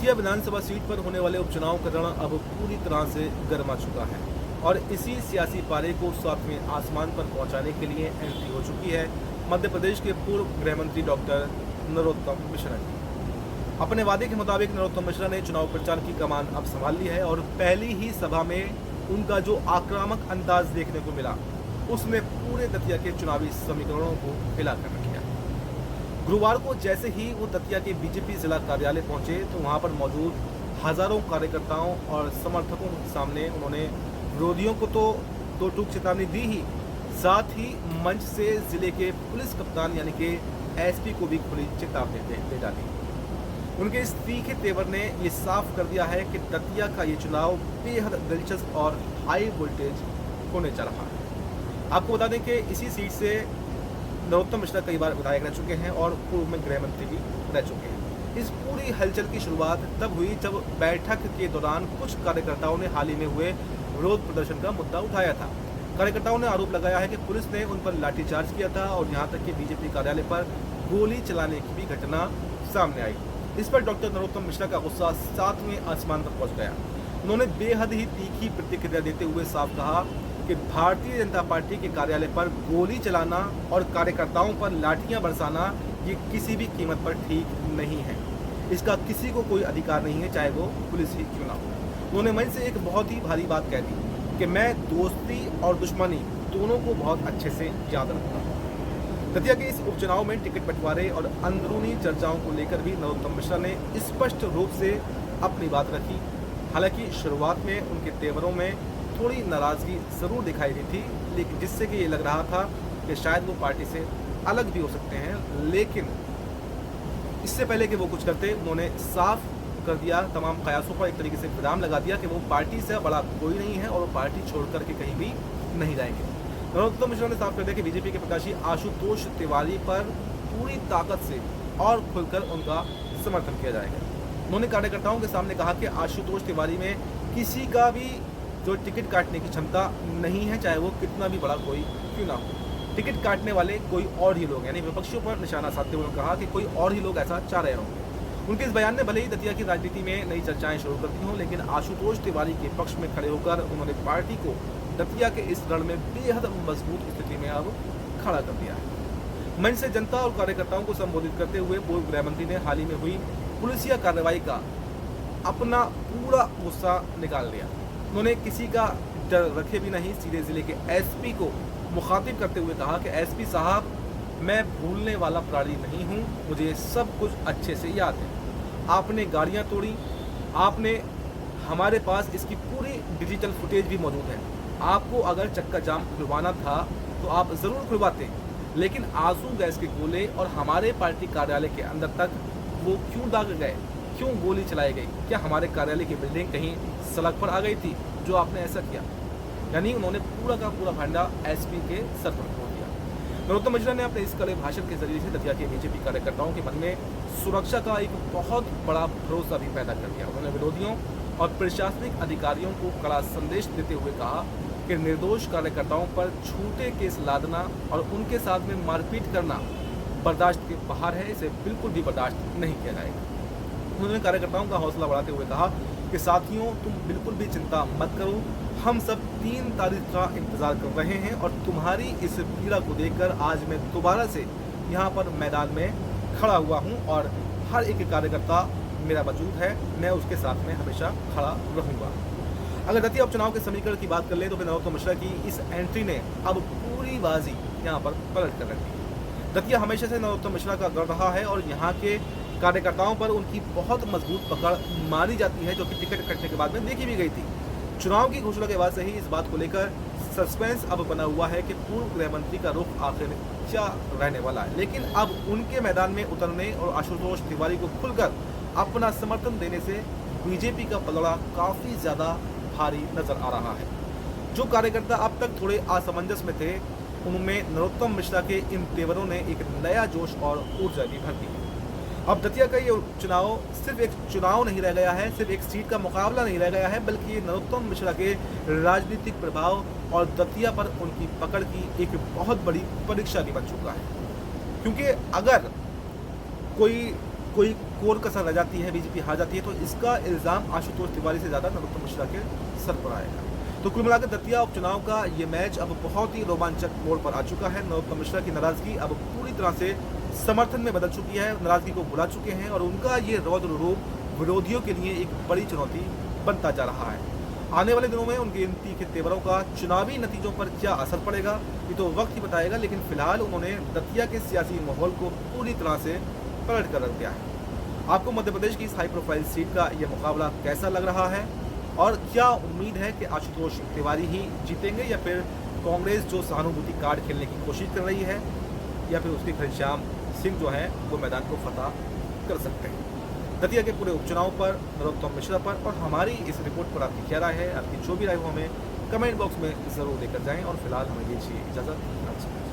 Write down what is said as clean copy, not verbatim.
दतिया विधानसभा seat पर होने वाले उपचुनाव का रण अब पूरी तरह से गर्मा चुका है और इसी सियासी पारे को सातवें आसमान पर पहुंचाने के लिए एंट्री हो चुकी है मध्य प्रदेश के पूर्व गृह मंत्री डॉक्टर नरोत्तम मिश्रा की। अपने वादे के मुताबिक नरोत्तम मिश्रा ने चुनाव प्रचार की कमान अब संभाल ली है और पहली ही सभा में उनका जो आक्रामक अंदाज देखने को मिला उसने पूरे दतिया के चुनावी समीकरणों को हिला कर रख दिया। गुरुवार को जैसे ही वो दतिया के बीजेपी जिला कार्यालय पहुंचे तो वहां पर मौजूद हजारों कार्यकर्ताओं और समर्थकों के सामने उन्होंने विरोधियों को तो दो टूक चेतावनी दी ही, साथ ही मंच से जिले के पुलिस कप्तान यानी कि एसपी को भी खुली चेतावनी दे डाली। उनके इस तीखे तेवर ने ये साफ कर दिया है कि दतिया का ये चुनाव बेहद दिलचस्प और हाई वोल्टेज होने जा रहा है। आपको बता दें कि इसी सीट से नरोत्तम मिश्रा कई बार विधायक रह चुके हैं और पूर्व में गृह मंत्री भी रह चुके हैं। इस पूरी हलचल की शुरुआत तब हुई जब बैठक के दौरान कुछ कार्यकर्ताओं ने हाल ही में हुए विरोध प्रदर्शन का मुद्दा उठाया था। कार्यकर्ताओं ने आरोप लगाया है कि पुलिस ने उन पर लाठीचार्ज किया था और यहां तक कि बीजेपी कार्यालय पर गोली चलाने की भी घटना सामने आई। इस पर डॉक्टर नरोत्तम मिश्रा का गुस्सा सातवें आसमान पर पहुंच गया। उन्होंने बेहद ही तीखी प्रतिक्रिया देते हुए साफ कहा कि भारतीय जनता पार्टी के कार्यालय पर गोली चलाना और कार्यकर्ताओं पर लाठियां बरसाना ये किसी भी कीमत पर ठीक नहीं है। इसका किसी को कोई अधिकार नहीं है, चाहे वो पुलिस ही क्यों ना हो। उन्होंने मंच से एक बहुत ही भारी बात कह दी कि मैं दोस्ती और दुश्मनी दोनों को बहुत अच्छे से याद रखता हूँ। दतिया के इस उपचुनाव में टिकट बंटवारे और अंदरूनी चर्चाओं को लेकर भी नरोत्तम मिश्रा ने स्पष्ट रूप से अपनी बात रखी। हालांकि शुरुआत में उनके तेवरों में थोड़ी नाराजगी जरूर दिखाई दी थी, लेकिन जिससे कि ये लग रहा था कि शायद वो पार्टी से अलग भी हो सकते हैं। लेकिन इससे पहले कि वो कुछ करते, उन्होंने साफ कर दिया, तमाम कयासों पर एक तरीके से विराम लगा दिया कि वो पार्टी से बड़ा कोई नहीं है और वो पार्टी छोड़ करके कहीं भी नहीं जाएंगे। नरोत्तम मिश्रा ने साफ कर दिया कि बीजेपी के प्रत्याशी आशुतोष तिवारी पर पूरी ताकत से और खुलकर उनका समर्थन किया जाएगा। उन्होंने कार्यकर्ताओं के सामने कहा कि आशुतोष तिवारी में किसी का भी जो टिकट काटने की क्षमता नहीं है, चाहे वो कितना भी बड़ा कोई क्यों ना हो। टिकट काटने वाले कोई और ही लोग, यानी विपक्षियों पर निशाना साधते हुए कहा कि कोई और ही लोग ऐसा चाह रहे होंगे। उनके इस बयान ने भले ही दतिया की राजनीति में नई चर्चाएं शुरू कर दी हों, लेकिन आशुतोष तिवारी के पक्ष में खड़े होकर उन्होंने पार्टी को दतिया के इस रण में बेहद मजबूत स्थिति में अब खड़ा कर दिया है। मंच से जनता और कार्यकर्ताओं को संबोधित करते हुए पूर्व गृह मंत्री ने हाल ही में हुई पुलिसिया कार्रवाई का अपना पूरा गुस्सा निकाल दिया। उन्होंने किसी का डर रखे भी नहीं, सीधे जिले के एसपी को मुखातिब करते हुए कहा कि एसपी साहब, मैं भूलने वाला प्राणी नहीं हूं, मुझे सब कुछ अच्छे से याद है। आपने गाड़ियां तोड़ी, आपने हमारे पास इसकी पूरी डिजिटल फुटेज भी मौजूद है। आपको अगर चक्का जाम खुलवाना था तो आप ज़रूर खुलवाते, लेकिन आंसू गैस के गोले और हमारे पार्टी कार्यालय के अंदर तक वो क्यों दाग गए, क्यों गोली चलाई गई? क्या हमारे कार्यालय की बिल्डिंग कहीं सड़क पर आ गई थी जो आपने ऐसा किया? यानी उन्होंने पूरा का पूरा फंडा एसपी के सर पर छोड़ दिया। नरोत्तम मिश्रा ने अपने इस कड़े भाषण के जरिए से दतिया के बीजेपी कार्यकर्ताओं के मन में सुरक्षा का एक बहुत बड़ा भरोसा भी पैदा कर दिया। उन्होंने विरोधियों और प्रशासनिक अधिकारियों को कड़ा संदेश देते हुए कहा कि निर्दोष कार्यकर्ताओं पर झूठे केस लादना और उनके साथ में मारपीट करना बर्दाश्त के बाहर है, इसे बिल्कुल भी बर्दाश्त नहीं किया जाएगा। उन्होंने कार्यकर्ताओं का हौसला बढ़ाते हुए कहा कि साथियों, तुम बिल्कुल भी चिंता मत करो, हम सब 3 तारीख का इंतजार कर रहे हैं और तुम्हारी इस पीड़ा को देखकर आज मैं दोबारा से यहाँ पर मैदान में खड़ा हुआ हूँ और हर एक कार्यकर्ता मेरा वजूद है, मैं उसके साथ में हमेशा खड़ा रहूँगा। अगर दतिया उपचुनाव के समीकरण की बात कर ले तो फिर नरोत्तम मिश्रा की इस एंट्री ने अब पूरी बाजी यहाँ पर पलट कर रखी है। दतिया हमेशा से नरोत्तम मिश्रा का गढ़ रहा है और यहाँ के कार्यकर्ताओं पर उनकी बहुत मजबूत पकड़ मानी जाती है, जो कि टिकट कटने के बाद में देखी भी गई थी। चुनाव की घोषणा के बाद से ही इस बात को लेकर सस्पेंस अब बना हुआ है कि पूर्व गृह मंत्री का रुख आखिर क्या रहने वाला है। लेकिन अब उनके मैदान में उतरने और आशुतोष तिवारी को खुलकर अपना समर्थन देने से बीजेपी का पलड़ा काफ़ी ज़्यादा भारी नजर आ रहा है। जो कार्यकर्ता अब तक थोड़े असमंजस में थे, उनमें नरोत्तम मिश्रा के इन तेवरों ने एक नया जोश और ऊर्जा भी भर दी है। अब दतिया का ये चुनाव सिर्फ एक चुनाव नहीं रह गया है, सिर्फ एक सीट का मुकाबला नहीं रह गया है, बल्कि ये नरोत्तम मिश्रा के राजनीतिक प्रभाव और दतिया पर उनकी पकड़ की एक बहुत बड़ी परीक्षा भी बन चुका है। क्योंकि अगर कोई कोई कोर कसर रह जाती है, बीजेपी हार जाती है, तो इसका इल्ज़ाम आशुतोष तिवारी से ज़्यादा नरोत्तम मिश्रा के सर पर आएगा। तो कुल मिलाकर दतिया उपचुनाव का ये मैच अब बहुत ही रोमांचक मोड़ पर आ चुका है। नरोत्तम मिश्रा की नाराजगी अब पूरी तरह से समर्थन में बदल चुकी है, नाराजगी को भुला चुके हैं और उनका ये रौद्र रूप विरोधियों के लिए एक बड़ी चुनौती बनता जा रहा है। आने वाले दिनों में उनके इन तीखे तेवरों का चुनावी नतीजों पर क्या असर पड़ेगा, ये तो वक्त ही बताएगा, लेकिन फिलहाल उन्होंने दतिया के सियासी माहौल को पूरी तरह से पलट कर रख दिया है। आपको मध्य प्रदेश की इस हाई प्रोफाइल सीट का यह मुकाबला कैसा लग रहा है और क्या उम्मीद है कि आशुतोष तिवारी ही जीतेंगे या फिर कांग्रेस जो सहानुभूति कार्ड खेलने की कोशिश कर रही है या फिर उसके घनश्याम सिंह जो हैं वो मैदान को फतह कर सकते हैं। दतिया के पूरे उपचुनाव पर, नरोत्तम मिश्रा पर और हमारी इस रिपोर्ट पर आपकी क्या राय है, आपकी जो भी राय हो हमें कमेंट बॉक्स में ज़रूर देकर जाएं और फिलहाल हमें दीजिए इजाज़त।